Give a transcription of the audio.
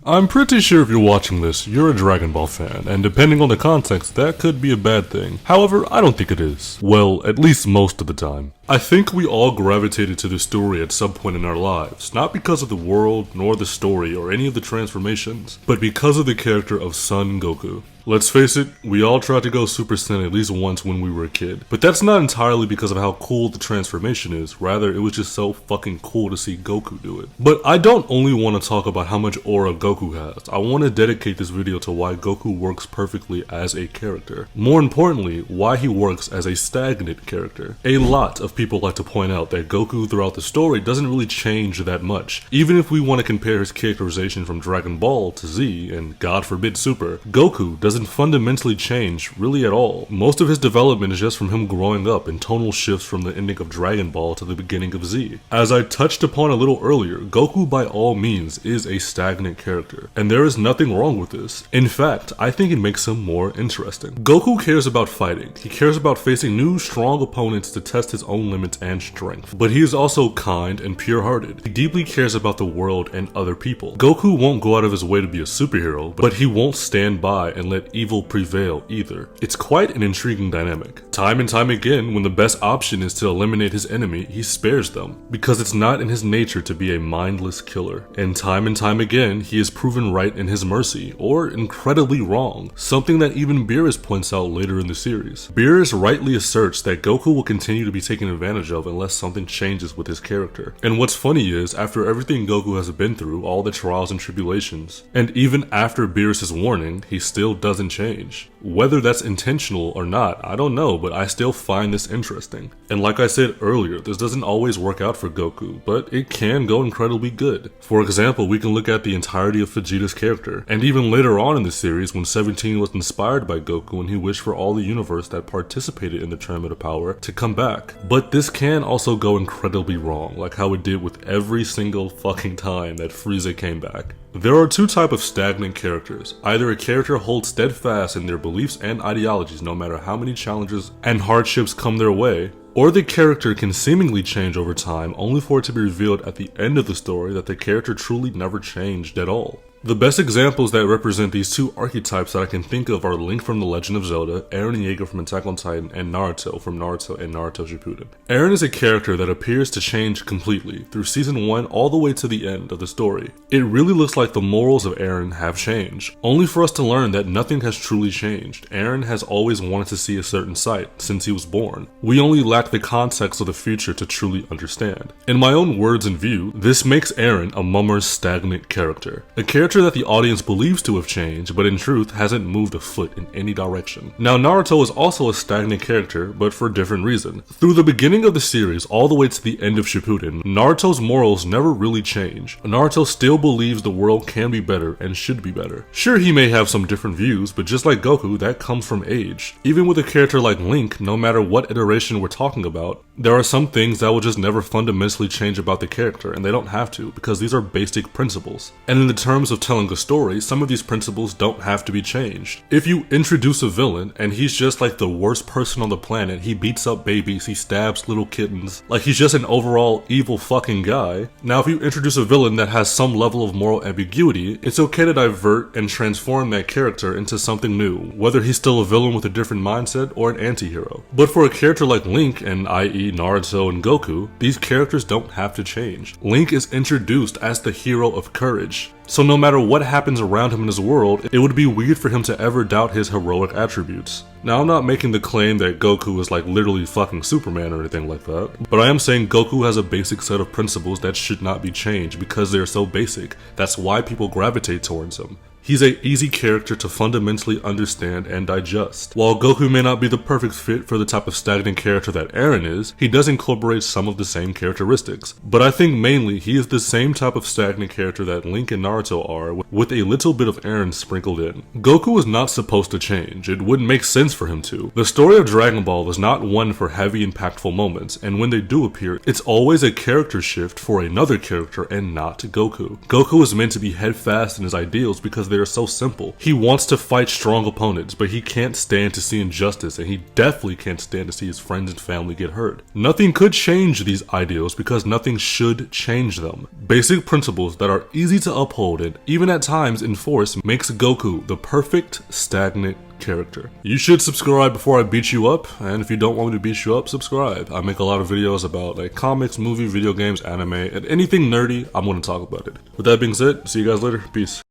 I'm pretty sure if you're watching this, you're a Dragon Ball fan, and depending on the context, that could be a bad thing. However, I don't think it is. Well, at least most of the time. I think we all gravitated to the story at some point in our lives, not because of the world, nor the story, or any of the transformations, but because of the character of Son Goku. Let's face it, we all tried to go Super Saiyan at least once when we were a kid. But that's not entirely because of how cool the transformation is, rather it was just so fucking cool to see Goku do it. But I don't only want to talk about how much aura Goku has, I want to dedicate this video to why Goku works perfectly as a character. More importantly, why he works as a stagnant character. A lot of people like to point out that Goku throughout the story doesn't really change that much. Even if we want to compare his characterization from Dragon Ball to Z, and God forbid Super, Goku doesn't fundamentally change really at all. Most of his development is just from him growing up and tonal shifts from the ending of Dragon Ball to the beginning of Z. As I touched upon a little earlier, Goku by all means is a stagnant character, and there is nothing wrong with this. In fact, I think it makes him more interesting. Goku cares about fighting. He cares about facing new, strong opponents to test his own limits and strength. But he is also kind and pure-hearted. He deeply cares about the world and other people. Goku won't go out of his way to be a superhero, but he won't stand by and let evil prevail either. It's quite an intriguing dynamic. Time and time again, when the best option is to eliminate his enemy, he spares them, because it's not in his nature to be a mindless killer. And time again, he is proven right in his mercy, or incredibly wrong, something that even Beerus points out later in the series. Beerus rightly asserts that Goku will continue to be taken advantage of unless something changes with his character. And what's funny is, after everything Goku has been through, all the trials and tribulations, and even after Beerus' warning, he still doesn't change. Whether that's intentional or not, I don't know, but I still find this interesting. And like I said earlier, this doesn't always work out for Goku, but it can go incredibly good. For example, we can look at the entirety of Vegeta's character, and even later on in the series when 17 was inspired by Goku and he wished for all the universe that participated in the Tournament of Power to come back. But this can also go incredibly wrong, like how it did with every single fucking time that Frieza came back. There are two types of stagnant characters. Either a character holds steadfast in their beliefs and ideologies no matter how many challenges and hardships come their way, or the character can seemingly change over time only for it to be revealed at the end of the story that the character truly never changed at all. The best examples that represent these two archetypes that I can think of are Link from The Legend of Zelda, Eren Yeager from Attack on Titan, and Naruto from Naruto and Naruto Shippuden. Eren is a character that appears to change completely, through season 1 all the way to the end of the story. It really looks like the morals of Eren have changed, only for us to learn that nothing has truly changed. Eren has always wanted to see a certain sight, since he was born. We only lack the context of the future to truly understand. In my own words and view, this makes Eren a mummer's stagnant character. A character that the audience believes to have changed, but in truth hasn't moved a foot in any direction. Now Naruto is also a stagnant character, but for a different reason. Through the beginning of the series all the way to the end of Shippuden, Naruto's morals never really change. Naruto still believes the world can be better and should be better. Sure, he may have some different views, but just like Goku, that comes from age. Even with a character like Link, no matter what iteration we're talking about, there are some things that will just never fundamentally change about the character, and they don't have to, because these are basic principles. And in the terms of telling a story, some of these principles don't have to be changed. If you introduce a villain and he's just like the worst person on the planet, he beats up babies, he stabs little kittens, like he's just an overall evil fucking guy. Now if you introduce a villain that has some level of moral ambiguity, it's okay to divert and transform that character into something new, whether he's still a villain with a different mindset or an anti-hero. But for a character like Link, and i.e. Naruto and Goku, these characters don't have to change. Link is introduced as the hero of courage. So no matter what happens around him in his world, it would be weird for him to ever doubt his heroic attributes. Now I'm not making the claim that Goku is like literally fucking Superman or anything like that, but I am saying Goku has a basic set of principles that should not be changed because they're so basic. That's why people gravitate towards him. He's an easy character to fundamentally understand and digest. While Goku may not be the perfect fit for the type of stagnant character that Eren is, he does incorporate some of the same characteristics. But I think mainly he is the same type of stagnant character that Link and Naruto are, with a little bit of Eren sprinkled in. Goku is not supposed to change. It wouldn't make sense for him to. The story of Dragon Ball is not one for heavy impactful moments, and when they do appear, it's always a character shift for another character and not Goku. Goku is meant to be headfast in his ideals because they are so simple. He wants to fight strong opponents, but he can't stand to see injustice, and he definitely can't stand to see his friends and family get hurt. Nothing could change these ideals because nothing should change them. Basic principles that are easy to uphold and even at times enforce makes Goku the perfect stagnant character. You should subscribe before I beat you up, and if you don't want me to beat you up, subscribe. I make a lot of videos about like comics, movie, video games, anime, and anything nerdy. I'm going to talk about it. With that being said, see you guys later. Peace.